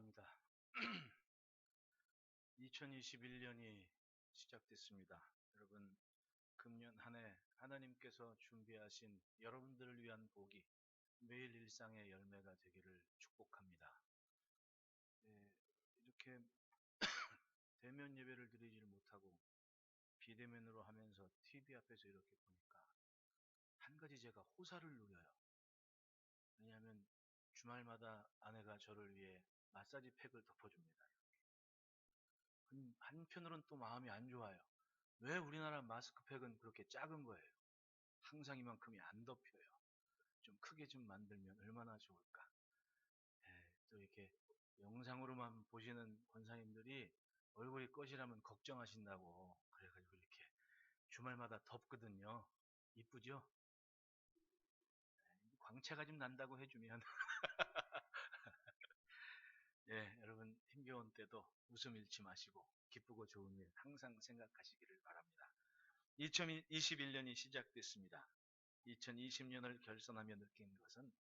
감사합니다. 2021년이 시작됐습니다. 여러분, 금년 한 해 하나님께서 준비하신 여러분들을 위한 복이 매일 일상의 열매가 되기를 축복합니다. 예, 이렇게 대면 예배를 드리질 못하고 비대면으로 하면서 TV 앞에서 이렇게 보니까 한 가지 제가 호사를 누려요. 왜냐하면 주말마다 아내가 저를 위해 마사지 팩을 덮어줍니다. 한편으로는 또 마음이 안 좋아요. 왜 우리나라 마스크팩은 그렇게 작은 거예요? 항상 이만큼이 안 덮여요. 좀 크게 좀 만들면 얼마나 좋을까? 또 이렇게 영상으로만 보시는 권사님들이 얼굴이 꺼시라면 걱정하신다고 그래가지고 이렇게 주말마다 덮거든요. 이쁘죠? 광채가 좀 난다고 해주면 여러분 힘겨운 때도 웃음 잃지 마시고 기쁘고 좋은 일 항상 생각하시기를 바랍니다. 2021년이 시작됐습니다. 2020년을 결선하며 느낀 것은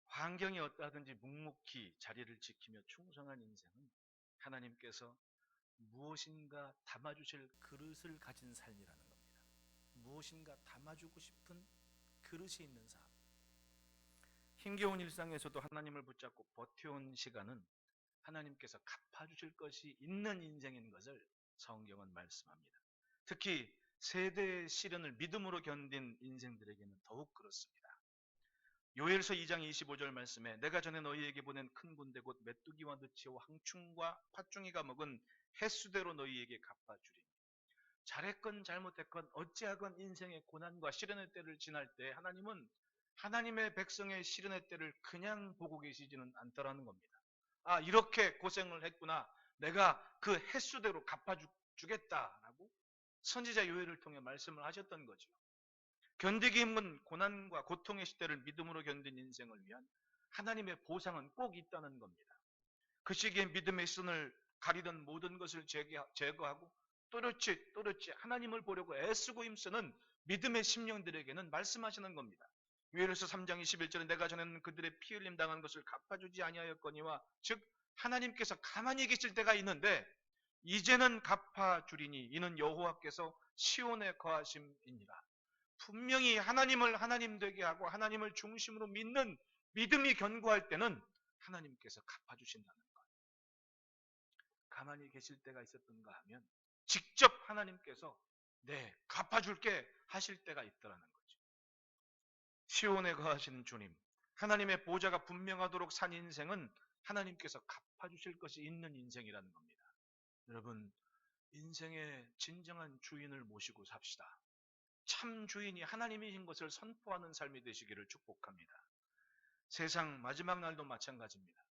환경이 어떠하든지 묵묵히 자리를 지키며 충성한 인생은 하나님께서 무엇인가 담아주실 그릇을 가진 삶이라는 겁니다. 무엇인가 담아주고 싶은 그릇이 있는 삶. 힘겨운 일상에서도 하나님을 붙잡고 버텨온 시간은 하나님께서 갚아주실 것이 있는 인생인 것을 성경은 말씀합니다. 특히 세대의 시련을 믿음으로 견딘 인생들에게는 더욱 그렇습니다. 요엘서 2장 25절 말씀에 내가 전에 너희에게 보낸 큰 군대 곧 메뚜기와 느치와 항충과 팥중이가 먹은 횟수대로 너희에게 갚아주리니 잘했건 잘못했건 어찌하건 인생의 고난과 시련의 때를 지날 때 하나님은 하나님의 백성의 시련의 때를 그냥 보고 계시지는 않더라는 겁니다. 아, 이렇게 고생을 했구나. 내가 그 횟수대로 갚아주겠다라고 선지자 요엘을 통해 말씀을 하셨던 거죠. 견디기 힘든 고난과 고통의 시대를 믿음으로 견딘 인생을 위한 하나님의 보상은 꼭 있다는 겁니다. 그 시기에 믿음의 선을 가리던 모든 것을 제거하고 또렷이 하나님을 보려고 애쓰고 힘쓰는 믿음의 심령들에게는 말씀하시는 겁니다. 요엘서 3장 21절에 내가 전에는 그들의 피 흘림 당한 것을 갚아주지 아니하였거니와 즉 하나님께서 가만히 계실 때가 있는데 이제는 갚아주리니 이는 여호와께서 시온에 거하심이니라. 분명히 하나님을 하나님 되게 하고 하나님을 중심으로 믿는 믿음이 견고할 때는 하나님께서 갚아주신다는 것. 가만히 계실 때가 있었던가 하면 직접 하나님께서 네, 갚아줄게 하실 때가 있더라는 거죠. 시온에 거하시는 주님, 하나님의 보좌가 분명하도록 산 인생은 하나님께서 갚아주실 것이 있는 인생이라는 겁니다. 여러분, 인생의 진정한 주인을 모시고 삽시다. 참 주인이 하나님이신 것을 선포하는 삶이 되시기를 축복합니다. 세상 마지막 날도 마찬가지입니다.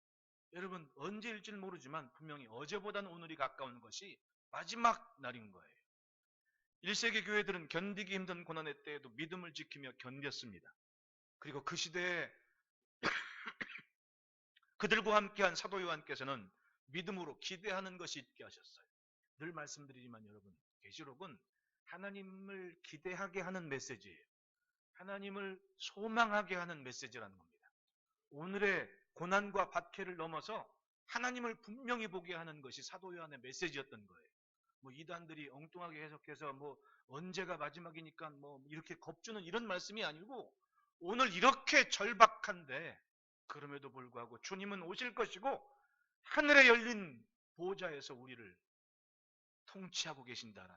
여러분 언제일지 모르지만 분명히 어제보다는 오늘이 가까운 것이 마지막 날인 거예요. 1세기 교회들은 견디기 힘든 고난의 때에도 믿음을 지키며 견뎠습니다. 그리고 그 시대에 그들과 함께한 사도 요한께서는 믿음으로 기대하는 것이 있게 하셨어요. 늘 말씀드리지만 여러분 계시록은 하나님을 기대하게 하는 메시지예요. 하나님을 소망하게 하는 메시지라는 겁니다. 오늘의 고난과 박해를 넘어서 하나님을 분명히 보게 하는 것이 사도 요한의 메시지였던 거예요. 뭐 이단들이 엉뚱하게 해석해서 뭐 언제가 마지막이니까 뭐 이렇게 겁주는 이런 말씀이 아니고 오늘 이렇게 절박한데 그럼에도 불구하고 주님은 오실 것이고 하늘에 열린 보좌에서 우리를 통치하고 계신다라는,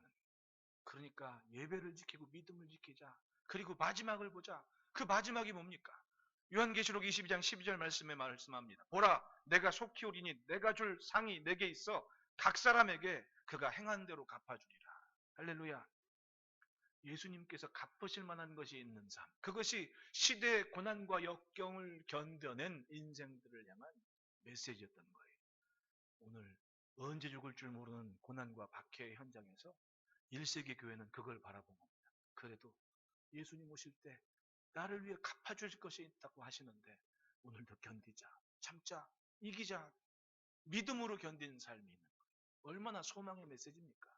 그러니까 예배를 지키고 믿음을 지키자. 그리고 마지막을 보자. 그 마지막이 뭡니까? 요한계시록 22장 12절 말씀에 말씀합니다. 보라, 내가 속히 오리니 내가 줄 상이 내게 있어 각 사람에게 그가 행한 대로 갚아주리라. 할렐루야. 예수님께서 갚으실 만한 것이 있는 삶, 그것이 시대의 고난과 역경을 견뎌낸 인생들을 향한 메시지였던 거예요. 오늘 언제 죽을 줄 모르는 고난과 박해의 현장에서 1세기 교회는 그걸 바라본 겁니다. 그래도 예수님 오실 때 나를 위해 갚아주실 것이 있다고 하시는데 오늘도 견디자, 참자, 이기자, 믿음으로 견디는 삶이 있는 거예요. 얼마나 소망의 메시지입니까?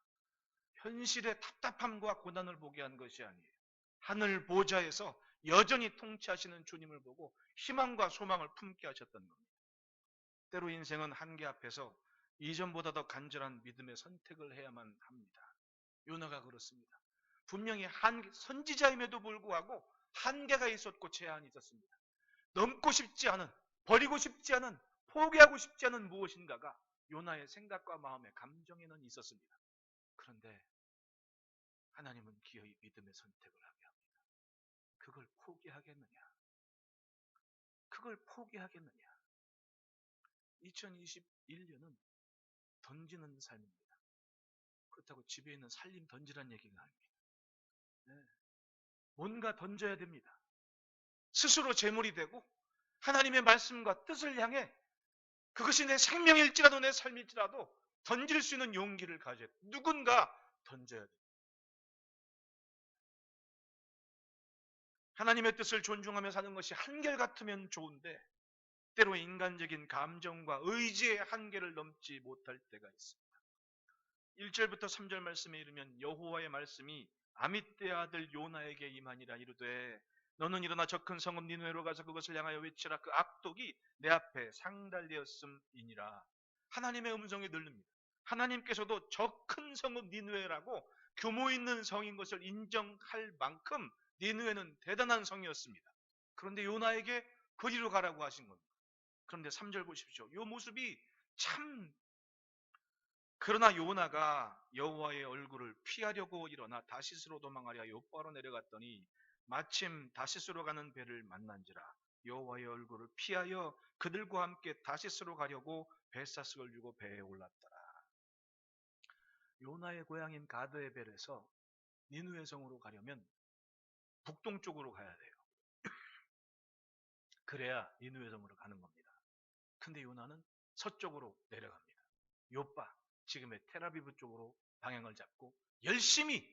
현실의 답답함과 고난을 보게 한 것이 아니에요. 하늘 보좌에서 여전히 통치하시는 주님을 보고 희망과 소망을 품게 하셨던 겁니다. 때로 인생은 한계 앞에서 이전보다 더 간절한 믿음의 선택을 해야만 합니다. 요나가 그렇습니다. 분명히 선지자임에도 불구하고 한계가 있었고 제한이 있었습니다. 넘고 싶지 않은, 버리고 싶지 않은, 포기하고 싶지 않은 무엇인가가 요나의 생각과 마음의 감정에는 있었습니다. 그런데 하나님은 기어이 믿음의 선택을 하게 합니다. 그걸 포기하겠느냐? 그걸 포기하겠느냐? 2021년은 던지는 삶입니다. 그렇다고 집에 있는 살림 던지란 얘기가 아닙니다. 네. 뭔가 던져야 됩니다. 스스로 제물이 되고 하나님의 말씀과 뜻을 향해 그것이 내 생명일지라도 내 삶일지라도 던질 수 있는 용기를 가져야 돼. 누군가 던져야 돼. 하나님의 뜻을 존중하며 사는 것이 한결같으면 좋은데 때로 인간적인 감정과 의지의 한계를 넘지 못할 때가 있습니다. 1절부터 3절 말씀에 이르면 여호와의 말씀이 아미떼의 아들 요나에게 임하니라. 이르되 너는 일어나 저 큰 성읍 니느웨로 가서 그것을 향하여 외치라. 그 악독이 내 앞에 상달되었음이니라. 하나님의 음성이 들립니다. 하나님께서도 저 큰 성읍 니느웨라고 규모 있는 성인 것을 인정할 만큼 니느웨는 대단한 성이었습니다. 그런데 요나에게 거리로 가라고 하신 겁니다. 그런데 3절 보십시오. 이 모습이 참, 그러나 요나가 여호와의 얼굴을 피하려고 일어나 다시스로 도망하려 요바로 내려갔더니 마침 다시스로 가는 배를 만난지라. 여호와의 얼굴을 피하여 그들과 함께 다시스로 가려고 뱃사슬을 주고 배에 올랐더라. 요나의 고향인 가드에벨에서 니느웨 성으로 가려면 북동쪽으로 가야 돼요. 그래야 니느웨 성으로 가는 겁니다. 근데 요나는 서쪽으로 내려갑니다. 요바, 지금의 텔아비브 쪽으로 방향을 잡고 열심히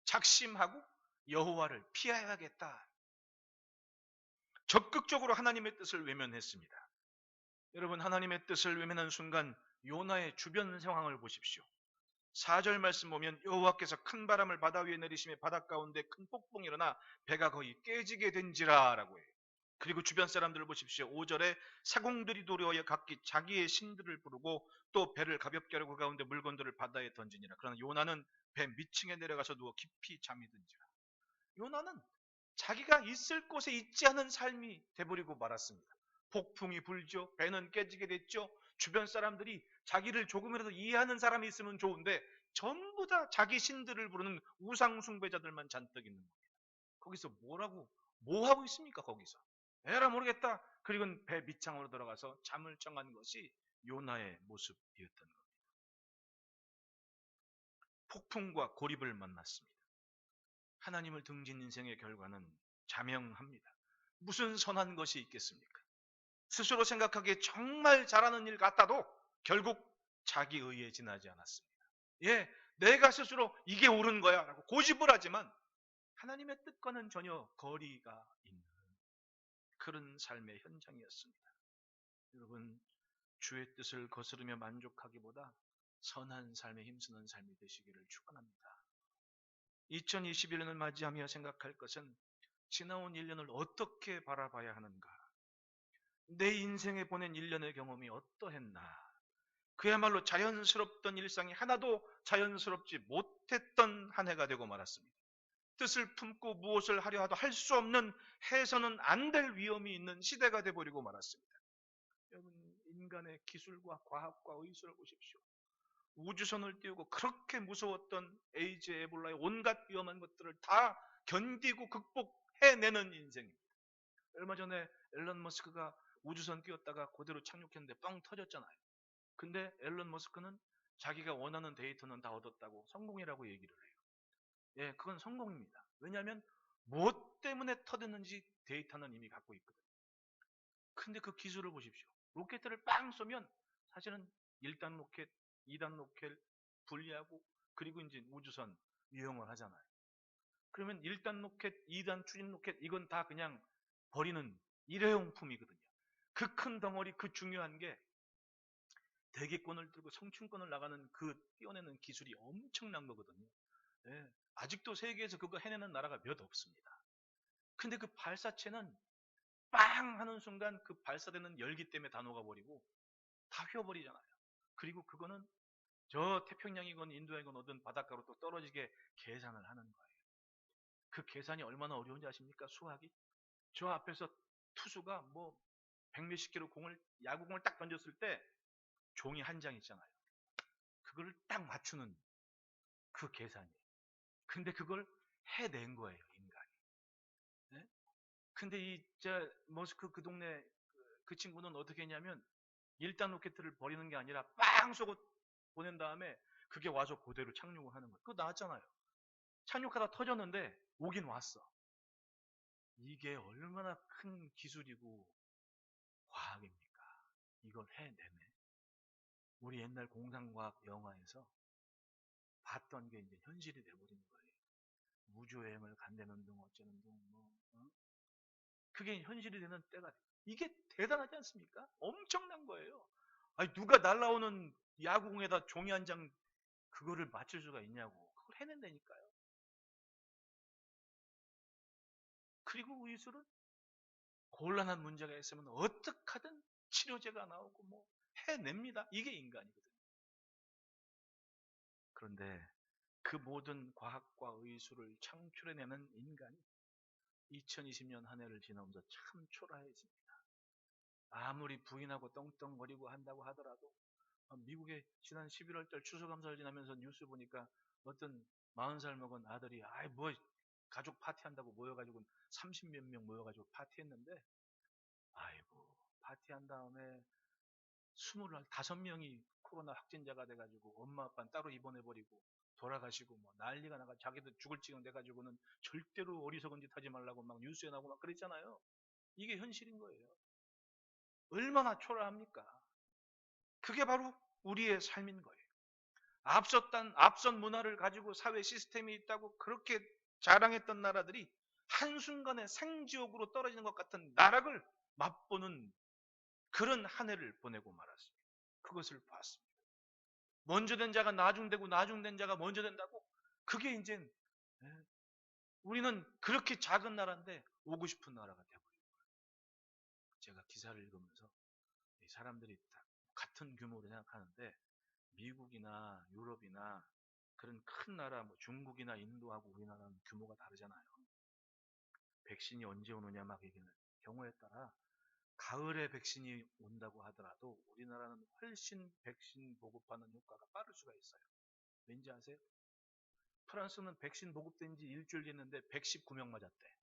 작심하고 여호와를 피해야겠다. 적극적으로 하나님의 뜻을 외면했습니다. 여러분, 하나님의 뜻을 외면한 순간 요나의 주변 상황을 보십시오. 4절 말씀 보면 여호와께서 큰 바람을 바다 위에 내리심에 바닷 가운데 큰 폭풍이 일어나 배가 거의 깨지게 된지라 라고 해요. 그리고 주변 사람들을 보십시오. 5절에 사공들이 도려하여 각기 자기의 신들을 부르고 또 배를 가볍게 하려고 그 가운데 물건들을 바다에 던지니라. 그러나 요나는 배 밑층에 내려가서 누워 깊이 잠이 든지라. 요나는 자기가 있을 곳에 있지 않은 삶이 돼버리고 말았습니다. 폭풍이 불죠. 배는 깨지게 됐죠. 주변 사람들이 자기를 조금이라도 이해하는 사람이 있으면 좋은데 전부 다 자기 신들을 부르는 우상 숭배자들만 잔뜩 있는 겁니다. 거기서 뭐 하고 있습니까? 거기서 에라 모르겠다. 그리고 배 밑창으로 들어가서 잠을 청한 것이 요나의 모습이었던 겁니다. 폭풍과 고립을 만났습니다. 하나님을 등진 인생의 결과는 자명합니다. 무슨 선한 것이 있겠습니까? 스스로 생각하기에 정말 잘하는 일 같아도 결국 자기 의에 지나지 않았습니다. 예, 내가 스스로 이게 옳은 거야 라고 고집을 하지만 하나님의 뜻과는 전혀 거리가 있는 그런 삶의 현장이었습니다. 여러분, 주의 뜻을 거스르며 만족하기보다 선한 삶에 힘쓰는 삶이 되시기를 축원합니다. 2021년을 맞이하며 생각할 것은 지나온 1년을 어떻게 바라봐야 하는가? 내 인생에 보낸 1년의 경험이 어떠했나? 그야말로 자연스럽던 일상이 하나도 자연스럽지 못했던 한 해가 되고 말았습니다. 뜻을 품고 무엇을 하려 하도 할 수 없는, 해서는 안 될 위험이 있는 시대가 되어버리고 말았습니다. 여러분, 인간의 기술과 과학과 의술을 보십시오. 우주선을 띄우고 그렇게 무서웠던 에이즈, 에볼라의 온갖 위험한 것들을 다 견디고 극복해내는 인생입니다. 얼마 전에 앨런 머스크가 우주선 띄웠다가 그대로 착륙했는데 뻥 터졌잖아요. 근데 앨런 머스크는 자기가 원하는 데이터는 다 얻었다고 성공이라고 얘기를 해요. 예, 그건 성공입니다. 왜냐하면 무엇 때문에 터졌는지 데이터는 이미 갖고 있거든요. 근데 그 기술을 보십시오. 로켓을 빵 쏘면 사실은 1단 로켓, 2단 로켓 분리하고 그리고 이제 우주선 유용을 하잖아요. 그러면 1단 로켓, 2단 추진 로켓 이건 다 그냥 버리는 일회용품이거든요. 그 큰 덩어리, 그 중요한 게 대기권을 들고 성층권을 나가는 그 띄어내는 기술이 엄청난 거거든요. 예, 아직도 세계에서 그거 해내는 나라가 몇 없습니다. 근데 그 발사체는 빵 하는 순간 그 발사되는 열기 때문에 다 녹아버리고 다 휘어버리잖아요. 그리고 그거는 저 태평양이건 인도양이건 어떤 바닷가로 또 떨어지게 계산을 하는 거예요. 그 계산이 얼마나 어려운지 아십니까? 수학이? 저 앞에서 투수가 뭐 백몇십 킬로 야구공을 딱 던졌을 때 종이 한 장 있잖아요. 그거를 딱 맞추는 그 계산이에요. 근데 그걸 해낸 거예요, 인간이. 네? 근데 머스크 그 동네 그 친구는 어떻게 했냐면 1단 로켓을 버리는 게 아니라 빵 쏘고 보낸 다음에 그게 와서 그대로 착륙을 하는 거예요. 그거 나왔잖아요. 착륙하다 터졌는데 오긴 왔어. 이게 얼마나 큰 기술이고 과학입니까? 이걸 해내네. 우리 옛날 공상과학 영화에서 봤던 게 이제 현실이 돼버린 거예요. 우주여행을 간다는 둥 어쩌는 둥 그게 현실이 되는 때가 이게 대단하지 않습니까? 엄청난 거예요. 아니 누가 날라오는 야구공에다 종이 한 장 그거를 맞출 수가 있냐고. 그걸 해낸다니까요. 그리고 의술은 곤란한 문제가 있으면 어떻게 하든 치료제가 나오고 뭐 해냅니다. 이게 인간이거든요. 그런데 그 모든 과학과 의술을 창출해내는 인간이 2020년 한 해를 지나면서 참 초라해집니다. 아무리 부인하고 떵떵거리고 한다고 하더라도 미국의 지난 11월 달 추수감사를 지나면서 뉴스 보니까 어떤 40살 먹은 아들이 뭐 가족 파티한다고 모여가지고 30몇 명 모여가지고 파티했는데 아이고 파티한 다음에 25명이 코로나 확진자가 돼가지고 엄마 아빠는 따로 입원해버리고 돌아가시고 뭐 난리가 나가 자기도 죽을 지경 돼가지고는 절대로 어리석은 짓 하지 말라고 막 뉴스에 나오고 막 그랬잖아요. 이게 현실인 거예요. 얼마나 초라합니까? 그게 바로 우리의 삶인 거예요. 앞선 문화를 가지고 사회 시스템이 있다고 그렇게 자랑했던 나라들이 한순간에 생지옥으로 떨어지는 것 같은 나락을 맛보는 그런 한 해를 보내고 말았습니다. 그것을 봤습니다. 먼저 된 자가 나중되고 나중된 자가 먼저 된다고 그게 이제 우리는 그렇게 작은 나라인데 오고 싶은 나라가 되어버린 거예요. 제가 기사를 읽으면서 사람들이 다 같은 규모로 생각하는데 미국이나 유럽이나 그런 큰 나라, 뭐 중국이나 인도하고 우리나라는 규모가 다르잖아요. 백신이 언제 오느냐 막 얘기는 경우에 따라 가을에 백신이 온다고 하더라도 우리나라는 훨씬 백신 보급하는 효과가 빠를 수가 있어요. 왠지 아세요? 프랑스는 백신 보급된 지 일주일 됐는데 119명 맞았대.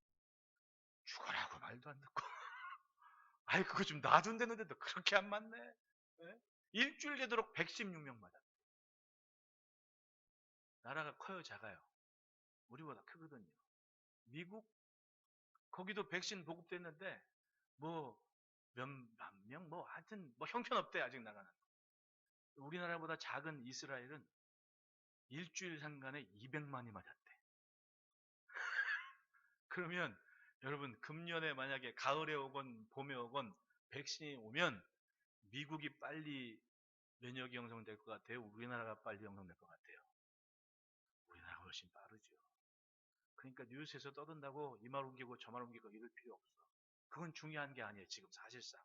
죽어라고 말도 안 듣고. 아이 그거 좀 놔둔다는데도 그렇게 안 맞네. 네? 일주일 되도록 116명 맞았대. 나라가 커요 작아요? 우리보다 크거든요. 미국 거기도 백신 보급됐는데 뭐 몇만 명, 뭐 하여튼 뭐 형편없대 아직 나가는. 우리나라보다 작은 이스라엘은 일주일 상간에 200만이 맞았대. 그러면 여러분 금년에 만약에 가을에 오건 봄에 오건 백신이 오면 미국이 빨리 면역이 형성될 것 같아요? 우리나라가 빨리 형성될 것 같아요? 우리나라가 훨씬 빠르죠. 그러니까 뉴스에서 떠든다고 이 말 옮기고 저 말 옮기고 이럴 필요 없어. 그건 중요한 게 아니에요. 지금 사실상.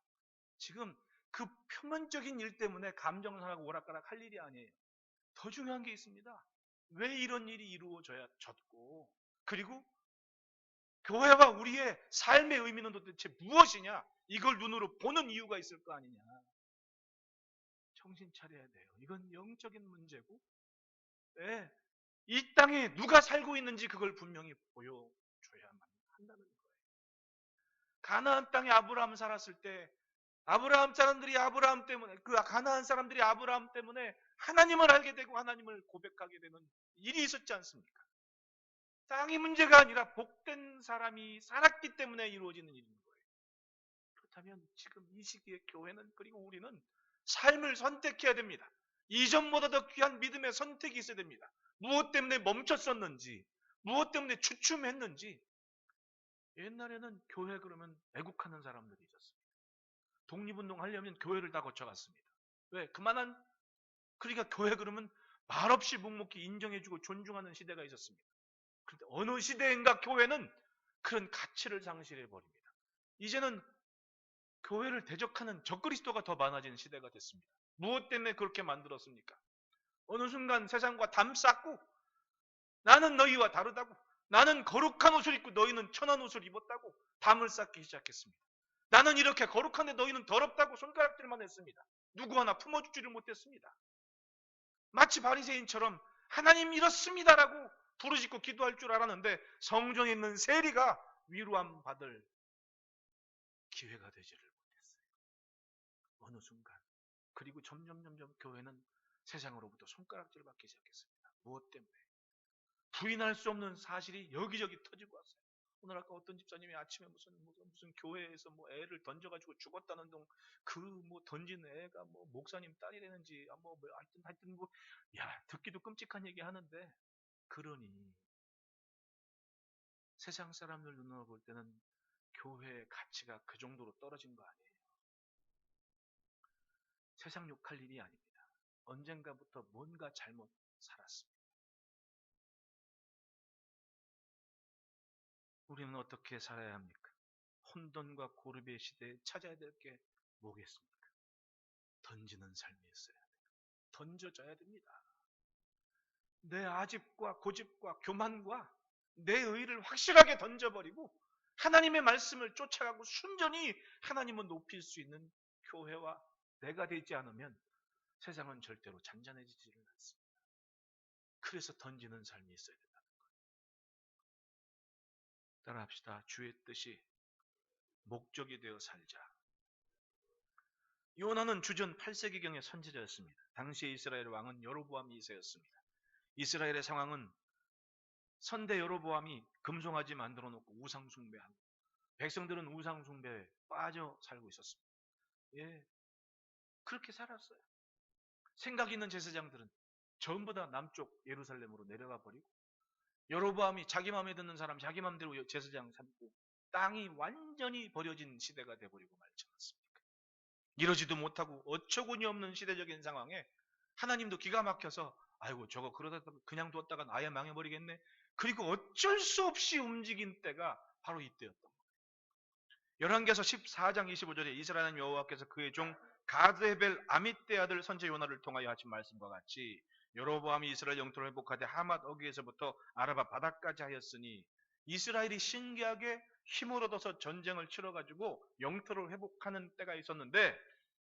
지금 그 표면적인 일 때문에 감정을 상하고 오락가락 할 일이 아니에요. 더 중요한 게 있습니다. 왜 이런 일이 이루어졌고 그리고 교회와 우리의 삶의 의미는 도대체 무엇이냐? 이걸 눈으로 보는 이유가 있을 거 아니냐? 정신 차려야 돼요. 이건 영적인 문제고 네, 이 땅에 누가 살고 있는지 그걸 분명히 보여줘야만 한다는 거예요. 가나안 땅에 아브라함 살았을 때 아브라함 사람들이 아브라함 때문에 그 가나안 사람들이 아브라함 때문에 하나님을 알게 되고 하나님을 고백하게 되는 일이 있었지 않습니까? 땅이 문제가 아니라 복된 사람이 살았기 때문에 이루어지는 일인 거예요. 그렇다면 지금 이 시기에 교회는 그리고 우리는 삶을 선택해야 됩니다. 이전보다 더 귀한 믿음의 선택이 있어야 됩니다. 무엇 때문에 멈췄었는지, 무엇 때문에 주춤했는지. 옛날에는 교회 그러면 애국하는 사람들이 있었습니다. 독립운동 하려면 교회를 다 거쳐갔습니다. 왜? 그러니까 교회 그러면 말없이 묵묵히 인정해주고 존중하는 시대가 있었습니다. 그런데 어느 시대인가 교회는 그런 가치를 상실해 버립니다. 이제는 교회를 대적하는 적그리스도가 더 많아지는 시대가 됐습니다. 무엇 때문에 그렇게 만들었습니까? 어느 순간 세상과 담 쌓고 나는 너희와 다르다고, 나는 거룩한 옷을 입고 너희는 천한 옷을 입었다고 담을 쌓기 시작했습니다. 나는 이렇게 거룩한데 너희는 더럽다고 손가락질만 했습니다. 누구 하나 품어주지를 못했습니다. 마치 바리새인처럼 하나님 이렇습니다라고 부르짖고 기도할 줄 알았는데 성전에 있는 세리가 위로함 받을 기회가 되지를 못했어요. 어느 순간. 그리고 점점 교회는 세상으로부터 손가락질 받기 시작했습니다. 무엇 때문에? 부인할 수 없는 사실이 여기저기 터지고 왔어요. 오늘 아까 어떤 집사님이 아침에 무슨 교회에서 뭐 애를 던져가지고 죽었다는 둥, 그 뭐 던진 애가 뭐 목사님 딸이라는지 하여튼 뭐 듣기도 끔찍한 얘기 하는데, 그러니 세상 사람들 눈으로 볼 때는 교회의 가치가 그 정도로 떨어진 거 아니에요. 세상 욕할 일이 아닙니다. 언젠가부터 뭔가 잘못 살았습니다. 우리는 어떻게 살아야 합니까? 혼돈과 고립의 시대에 찾아야 될 게 뭐겠습니까? 던지는 삶이었어요. 던져져야 됩니다. 내 아집과 고집과 교만과 내 의를 확실하게 던져버리고 하나님의 말씀을 쫓아가고 순전히 하나님을 높일 수 있는 교회와 내가 되지 않으면 세상은 절대로 잔잔해지지를 않습니다. 그래서 던지는 삶이 있어야 된다는 거예요. 따라합시다. 주의 뜻이 목적이 되어 살자. 요나는 주전 8세기경의 선지자였습니다. 당시 이스라엘 왕은 여로보암 2세였습니다. 이스라엘의 상황은 선대 여로보암이 금송아지 만들어 놓고 우상 숭배하고 백성들은 우상 숭배에 빠져 살고 있었습니다. 예, 그렇게 살았어요. 생각 있는 제사장들은 전부 다 남쪽 예루살렘으로 내려가 버리고 여로보암이 자기 마음에 드는 사람 자기 마음대로 제사장 삼고 땅이 완전히 버려진 시대가 돼버리고 말지 않았습니까? 이러지도 못하고 어처구니 없는 시대적인 상황에 하나님도 기가 막혀서 아이고 저거 그러다 그냥 뒀다간 아예 망해버리겠네. 그리고 어쩔 수 없이 움직인 때가 바로 이때였던 거예요. 열왕기서 14장 25절에 이스라엘 여호와께서 그의 종 가드헤벨 아mit대 아들 선지 요나를 통하여 하신 말씀과 같이 여로보암이 이스라엘 영토를 회복하되 하맛 어귀에서부터 아라바 바다까지 하였으니 이스라엘이 신기하게 힘을 얻어서 전쟁을 치러가지고 영토를 회복하는 때가 있었는데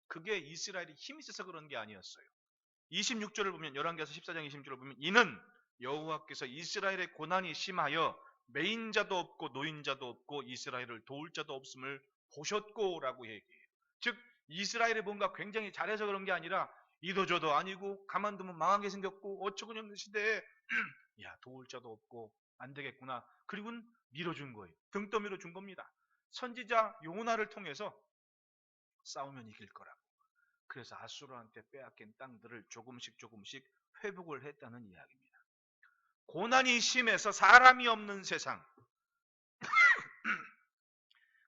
그게 이스라엘이 힘이 있어서 그런 게 아니었어요. 26절을 보면 열왕기서 14장 26절을 보면 이는 여호와께서 이스라엘의 고난이 심하여 매인자도 없고 노인자도 없고 이스라엘을 도울 자도 없음을 보셨고라고 얘기해요. 즉 이스라엘이 뭔가 굉장히 잘해서 그런 게 아니라 이도저도 아니고 가만두면 망하게 생겼고 어처구니 없는 시대에 도울 자도 없고 안 되겠구나. 그리고는 밀어준 거예요. 등 떠밀어 준 겁니다. 선지자 요나를 통해서 싸우면 이길 거라고. 그래서 아수르한테 빼앗긴 땅들을 조금씩 회복을 했다는 이야기입니다. 고난이 심해서 사람이 없는 세상.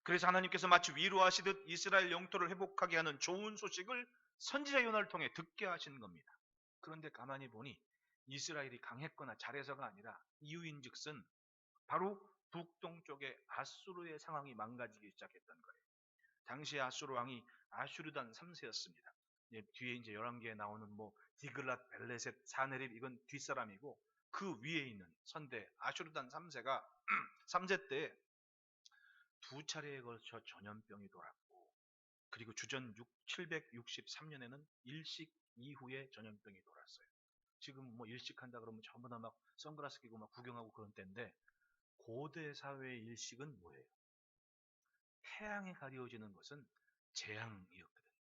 그래서 하나님께서 마치 위로하시듯 이스라엘 영토를 회복하게 하는 좋은 소식을 선지자 요나를 통해 듣게 하신 겁니다. 그런데 가만히 보니 이스라엘이 강했거나 잘해서가 아니라 이유인즉슨 바로 북동쪽의 아수르의 상황이 망가지기 시작했던 거예요. 당시 아수르 왕이 아슈르단 3세였습니다. 뒤에 이제 11개에 나오는 디글랏 벨레셋 사네립 이건 뒷사람이고 그 위에 있는 선대 아슈르단 3세가 3세 때 두 차례에 걸쳐 전염병이 돌았고 그리고 주전 763년에는 일식 이후에 전염병이 돌았어요. 지금 일식한다 그러면 전부 다 막 선글라스 끼고 막 구경하고 그런 때인데 고대 사회의 일식은 뭐예요? 태양에 가려지는 것은 재앙이었거든요.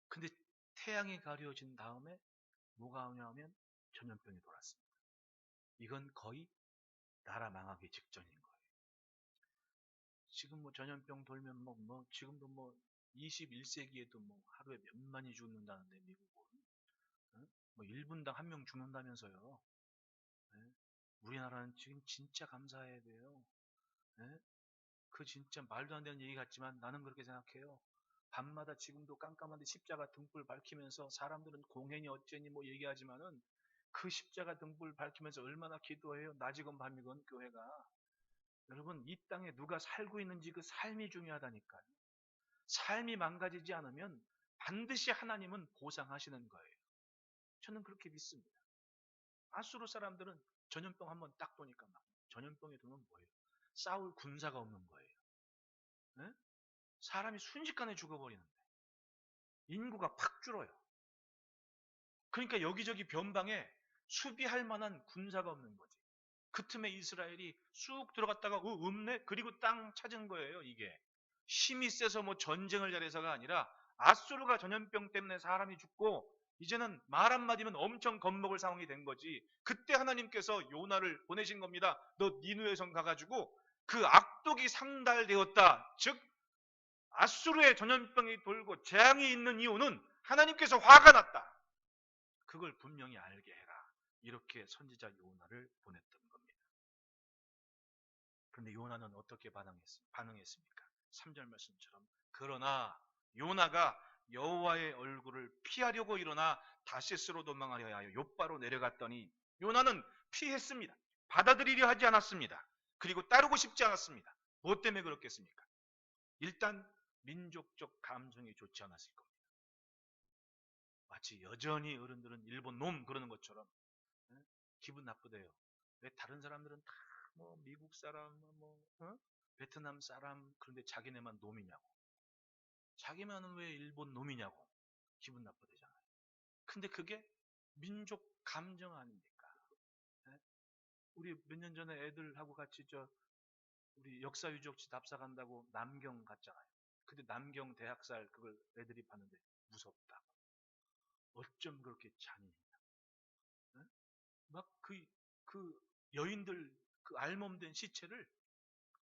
근데 태양이 가려진 다음에 뭐가 오냐면 전염병이 돌았습니다. 이건 거의 나라 망하기 직전인 거예요. 지금 전염병 돌면 지금도 21세기에도 하루에 몇만이 죽는다는데 미국은 1분당 1명 죽는다면서요. 네? 우리나라는 지금 진짜 감사해야 돼요. 네? 그 진짜 말도 안 되는 얘기 같지만 나는 그렇게 생각해요. 밤마다 지금도 깜깜한데 십자가 등불 밝히면서 사람들은 공행이 어쩌니 얘기하지만은 그 십자가 등불 밝히면서 얼마나 기도해요. 낮이건 밤이건 교회가. 여러분 이 땅에 누가 살고 있는지 그 삶이 중요하다니까요. 삶이 망가지지 않으면 반드시 하나님은 보상하시는 거예요. 저는 그렇게 믿습니다. 아수르 사람들은 전염병 한번 딱 도니까 막 전염병이 들면 뭐예요? 싸울 군사가 없는 거예요. 네? 사람이 순식간에 죽어버리는데 인구가 팍 줄어요. 그러니까 여기저기 변방에 수비할 만한 군사가 없는 거지. 그 틈에 이스라엘이 쑥 들어갔다가 없네? 그리고 땅 찾은 거예요, 이게. 힘이 세서 뭐 전쟁을 잘해서가 아니라 아수르가 전염병 때문에 사람이 죽고 이제는 말 한마디면 엄청 겁먹을 상황이 된 거지. 그때 하나님께서 요나를 보내신 겁니다. 너 니누에 성 가가지고 그 악독이 상달되었다. 즉 아수르의 전염병이 돌고 재앙이 있는 이유는 하나님께서 화가 났다. 그걸 분명히 알게 해라. 이렇게 선지자 요나를 보냈던 겁니다. 그런데 요나는 어떻게 반응했습니까? 3절 말씀처럼 그러나 요나가 여호와의 얼굴을 피하려고 일어나 다시스로 도망하려 하여 욥바로 내려갔더니 요나는 피했습니다. 받아들이려 하지 않았습니다. 그리고 따르고 싶지 않았습니다. 뭐 때문에 그렇겠습니까? 일단 민족적 감정이 좋지 않았을 겁니다. 마치 여전히 어른들은 일본 놈 그러는 것처럼 기분 나쁘대요. 왜 다른 사람들은 다 뭐 미국 사람, 베트남 사람 그런데 자기네만 놈이냐고. 자기만은 왜 일본 놈이냐고. 기분 나쁘대잖아요. 근데 그게 민족 감정 아닙니까? 네? 우리 몇 년 전에 애들하고 같이 우리 역사 유적지 답사 간다고 남경 갔잖아요. 근데 남경 대학살 그걸 애들이 봤는데 무섭다고. 어쩜 그렇게 잔인했냐. 네? 그 여인들 그 알몸된 시체를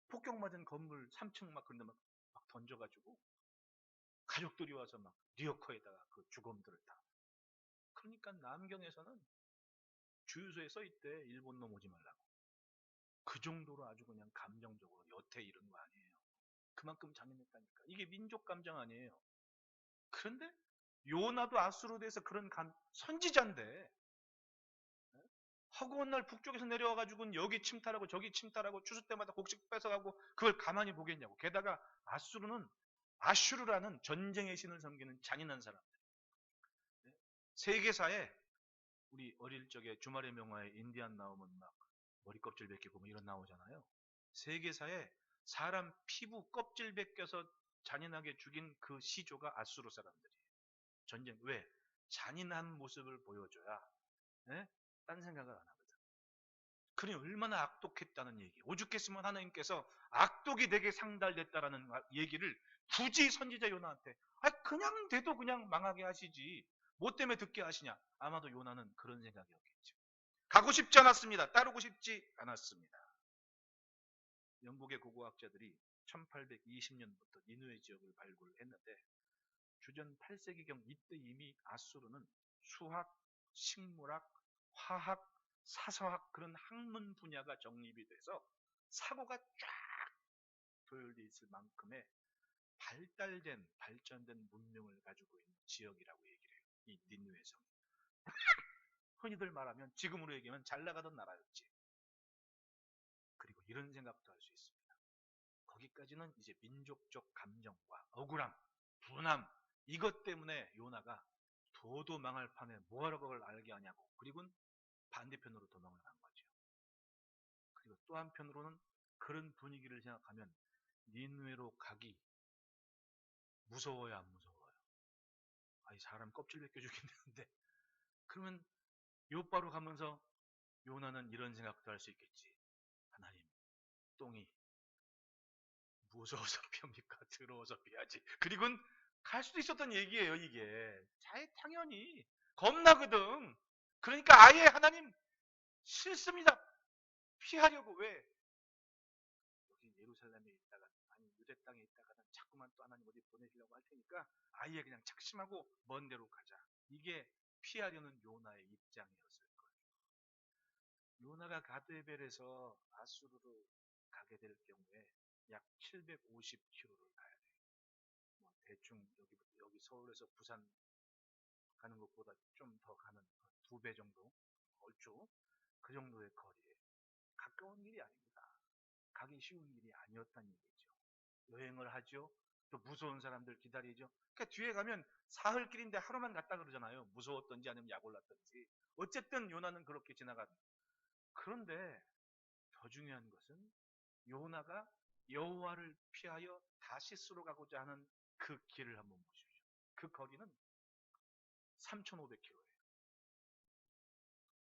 폭격 맞은 건물 3층 막 그런데 막 던져가지고 가족들이 와서 막 리어커에다가 그 주검들을 다. 그러니까 남경에서는 주유소에 써 있대. 일본 놈 오지 말라고. 그 정도로 아주 그냥 감정적으로 여태 이런 거 아니에요. 그만큼 잔인했다니까. 이게 민족 감정 아니에요. 그런데 요나도 아수르에 대해서 그런 선지자인데 허구한 날 북쪽에서 내려와가지고 여기 침탈하고 저기 침탈하고 추수 때마다 곡식 뺏어가고 그걸 가만히 보겠냐고. 게다가 아슈르라는 전쟁의 신을 섬기는 잔인한 사람들. 세계사에 우리 어릴 적에 주말의 명화에 인디안 나오면 막 머리 껍질 벗기고 뭐 이런 나오잖아요. 세계사에 사람 피부 껍질 벗겨서 잔인하게 죽인 그 시조가 아수르 사람들이에요. 전쟁 왜? 잔인한 모습을 보여줘야 딴 생각을 안 하거든. 그러니 얼마나 악독했다는 얘기. 오죽했으면 하나님께서 악독이 되게 상달됐다라는 얘기를 굳이 선지자 요나한테 그냥 돼도 그냥 망하게 하시지. 뭐 때문에 듣게 하시냐? 아마도 요나는 그런 생각이었겠죠. 가고 싶지 않았습니다. 따르고 싶지 않았습니다. 영국의 고고학자들이 1820년부터 니누의 지역을 발굴했는데 주전 8세기경 이때 이미 아수르는 수학, 식물학, 화학, 사서학 그런 학문 분야가 정립이 돼서 사고가 쫙 도열돼 있을 만큼의 발전된 문명을 가지고 있는 지역이라고 얘기를 해요. 이 니누의 성. 흔히들 말하면 지금으로 얘기하면 잘 나가던 나라였지. 그리고 이런 생각도 할 수 있습니다. 거기까지는 이제 민족적 감정과 억울함, 분함 이것 때문에 요나가 도도 망할 판에 뭐하러 그걸 알게 하냐고. 그리고 반대편으로 도망을 간 거죠. 그리고 또 한편으로는 그런 분위기를 생각하면 니느웨로 가기 무서워요, 안 무서워요? 아이 사람 껍질 벗겨 죽겠는데 그러면 요바로 가면서 요나는 이런 생각도 할 수 있겠지. 하나님, 똥이 무서워서 피합니까? 더러워서 피하지. 그리고는 갈 수도 있었던 얘기예요, 이게. 당연히 겁나거든. 그러니까 아예 하나님 싫습니다. 피하려고 왜? 여기 예루살렘에 있다가 아니 유대 땅에 있다가는 자꾸만 또 하나님 어디 보내시려고 할 테니까 아예 그냥 착심하고 먼 데로 가자. 이게 피하려는 요나의 입장이었을 거예요. 요나가 가드에벨에서 아수르로 가게 될 경우에 약 750km를 가야 돼요. 뭐 대충 여기 서울에서 부산 가는 것보다 좀 더 가는 2배 정도 얼추 그 정도의 거리에 가까운 길이 아닙니다. 가기 쉬운 길이 아니었다는 얘기죠. 여행을 하죠. 또 무서운 사람들 기다리죠. 그러니까 뒤에 가면 사흘길인데 하루만 갔다 그러잖아요. 무서웠던지 아니면 약 올랐던지. 어쨌든 요나는 그렇게 지나갑니다. 그런데 더 중요한 것은 요나가 여호와를 피하여 다시스로 가고자 하는 그 길을 한번 보십시오. 그 거리는 3,500km예요.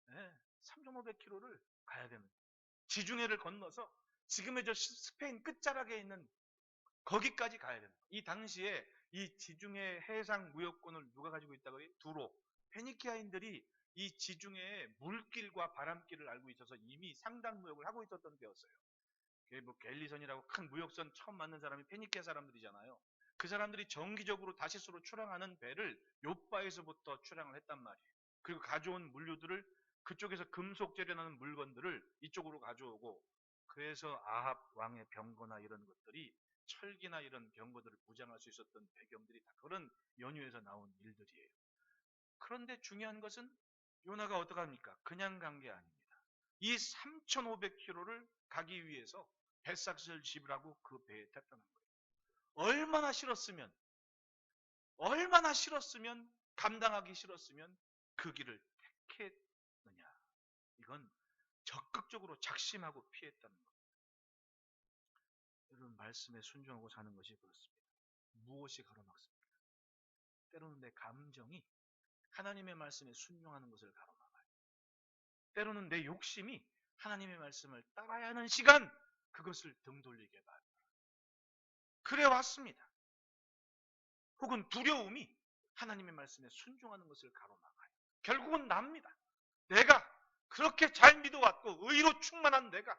네, 3,500km를 가야 되는 거예요. 지중해를 건너서 지금의 저 스페인 끝자락에 있는 거기까지 가야 된다. 이 당시에 이 지중해 해상 무역권을 누가 가지고 있다고 해요? 두로. 페니키아인들이 이 지중해의 물길과 바람길을 알고 있어서 이미 상당 무역을 하고 있었던 때였어요. 뭐 갤리선이라고 큰 무역선 처음 만든 사람이 페니키아 사람들이잖아요. 그 사람들이 정기적으로 다시스로 출항하는 배를 요바에서부터 출항을 했단 말이에요. 그리고 가져온 물류들을 그쪽에서 금속 재련하는 물건들을 이쪽으로 가져오고, 그래서 아합 왕의 병거나 이런 것들이 철기나 이런 병거들을 무장할 수 있었던 배경들이 다 그런 연유에서 나온 일들이에요. 그런데 중요한 것은 요나가 어떡합니까? 그냥 간 게 아닙니다. 이 3,500km를 가기 위해서 뱃삭을 지불하고 그 배에 탔다는 거예요. 얼마나 싫었으면, 감당하기 싫었으면 그 길을 택했느냐. 이건 적극적으로 작심하고 피했다는 겁니다. 여러분, 말씀에 순종하고 사는 것이 그렇습니다. 무엇이 가로막습니까? 때로는 내 감정이 하나님의 말씀에 순종하는 것을 가로막아요. 때로는 내 욕심이 하나님의 말씀을 따라야 하는 시간, 그것을 등 돌리게 만들어요. 그래 왔습니다. 혹은 두려움이 하나님의 말씀에 순종하는 것을 가로막아요. 결국은 납니다. 내가 그렇게 잘 믿어왔고 의로 충만한 내가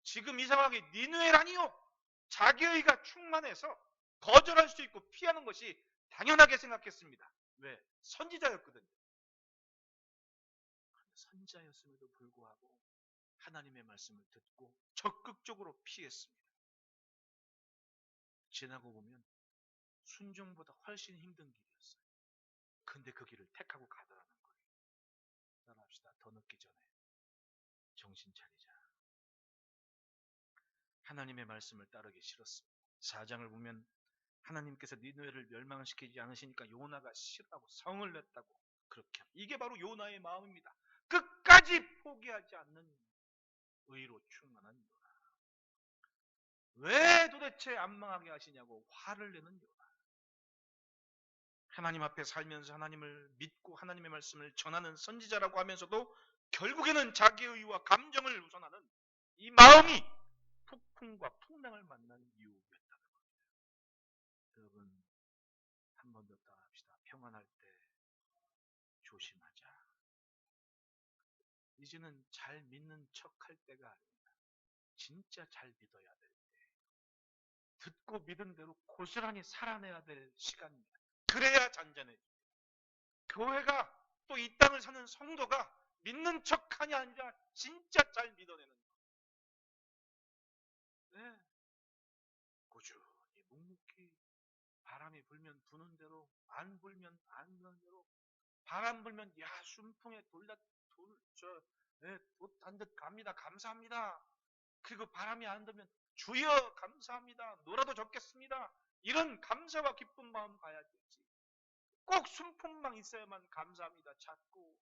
지금 이상하게 니느웨라니요, 자기의가 충만해서 거절할 수 있고 피하는 것이 당연하게 생각했습니다. 왜? 선지자였거든요. 선지자였음에도 불구하고 하나님의 말씀을 듣고 적극적으로 피했습니다. 지나고 보면 순종보다 훨씬 힘든 길이었어요. 근데 그 길을 택하고 가더라는 거예요. 따라합시다. 더 늦기 전에 정신 차리자. 하나님의 말씀을 따르기 싫었습니다. 4장을 보면 하나님께서 니느웨를 멸망시키지 않으시니까 요나가 싫다고 성을 냈다고 그렇게. 이게 바로 요나의 마음입니다. 끝까지 포기하지 않는 의로 충만한 요나. 왜 도대체 안 망하게 하시냐고 화를 내는 요나. 하나님 앞에 살면서 하나님을 믿고 하나님의 말씀을 전하는 선지자라고 하면서도 결국에는 자기의 의와 감정을 우선하는 이 마음이 폭풍과 풍랑을 만난 이유였다는 겁니다. 여러분, 한 번 더 따라합시다. 평안할 때 조심하자. 이제는 잘 믿는 척할 때가 아닙니다. 진짜 잘 믿어야 될 때. 듣고 믿은 대로 고스란히 살아내야 될 시간입니다. 그래야 잔잔해집니다. 교회가 또 이 땅을 사는 성도가 믿는 척하냐 아니라 진짜 잘 믿어내는 것. 네. 꾸준히 묵묵히 바람이 불면 부는 대로, 안 불면 안 부는 대로, 바람 불면 야 순풍에 옷단 듯 갑니다. 감사합니다. 그리고 바람이 안 들면 주여 감사합니다. 놀아도 좋겠습니다. 이런 감사와 기쁜 마음 가야 되지. 꼭 순풍만 있어야만 감사합니다 찾고,